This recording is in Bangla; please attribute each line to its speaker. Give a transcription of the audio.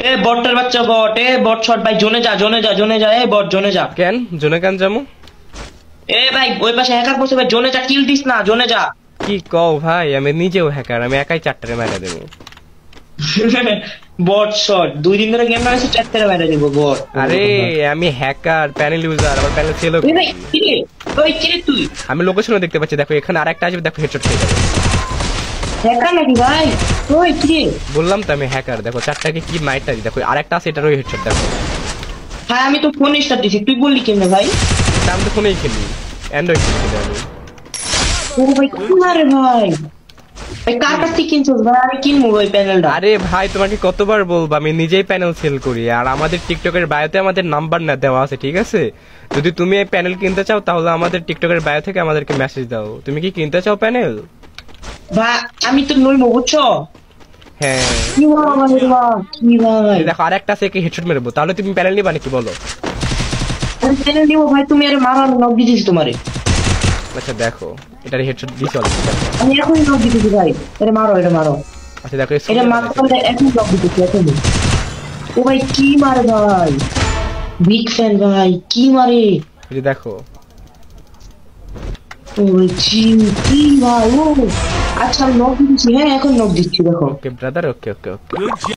Speaker 1: এ বটটার বাচ্চা বট, এ বট শট ভাই, জোনে যা জোনে যা জোনে যা, এ বট জোনে যা।
Speaker 2: কেন জোনে কেন যাবো?
Speaker 1: এ ভাই ওই পাশে হ্যাকার বসে ভাই, জোনে যা, কিল দিস না, জোনে যা।
Speaker 2: কি কও ভাই, আমি নিজেও হ্যাকার, আমি একাই 4টারে মেরে দেবো।
Speaker 1: বট শট 2 দিন ধরে গেম খেলছি, 4 মেরে দেবো বট।
Speaker 2: আরে আমি হ্যাকার, প্যানেল ইউজার, আমার প্যানেল সেল।
Speaker 1: এ ভাই কিরে, ওই কিরে তুই
Speaker 2: আমি লোকেশনও দেখতে পাচ্ছি, দেখো এখানে আরেকটা আসবে, দেখো হেডশট খেয়ে যাবে।
Speaker 1: হ্যাকার নাকি ভাই? ওই কিরে,
Speaker 2: বললাম তো আমি হ্যাকার, দেখো 4টাকে কি মাইরটা দিই, দেখো আরেকটা আছে, এটারও হেডশট দেখো।
Speaker 1: হ্যাঁ আমি তো ফোন স্টার্ট দিছি, তুই বললি কেমনে ভাই?
Speaker 2: এটা আমি তো ফোনেই খেলি, অ্যান্ড্রয়েড খেলি আমি।
Speaker 1: ও ভাই কি মারে ভাই, ভাই কার কাছ থেকে কিনছিস ভাই? আমি কিনবো ওই প্যানেলটা।
Speaker 2: আরে ভাই তোমাকে কতবার বলবো, আমি নিজেই প্যানেল সেল করি, আর আমাদের টিকটকের বায়োতে আমাদের নাম্বার না দেওয়া আছে, ঠিক আছে? যদি তুমি এই প্যানেল কিনতে চাও তাহলে আমাদের টিকটকের বায়ো থেকে আমাদেরকে মেসেজ দাও, তুমি কি কিনতে চাও প্যানেল?
Speaker 1: ভাই আমি তো নইবো বুঝছো।
Speaker 2: হ্যাঁ
Speaker 1: কি ভাই কি ভাই,
Speaker 2: দেখো আরেকটা আছে, কি হেডশট মেরবো, তাহলে তুমি প্যানেল নিবা নাকি বলো?
Speaker 1: আমি প্যানেল নিবো ভাই, তুমি আরে মারো, আমি নক দিতেছি তোমারে।
Speaker 2: আচ্ছা দেখো এটার হেডশট দিয়ে চলো।
Speaker 1: আমি এখনই নক দিতেছি ভাই, এটা মারো, এটা মারো,
Speaker 2: আচ্ছা দেখো
Speaker 1: এটা মারতে পারলে এখনই নক দিতেছি এখনই। ও ভাই কি মারে ভাই, বিগ ফ্যান ভাই, কি মারে।
Speaker 2: এই যে দেখো।
Speaker 1: ও ভাই কি ভাই, ও আচ্ছা আমি নক দিচ্ছি, হ্যাঁ এখন নক দিচ্ছি দেখো।
Speaker 2: ওকে ব্রাদার, ওকে ওকে ওকে।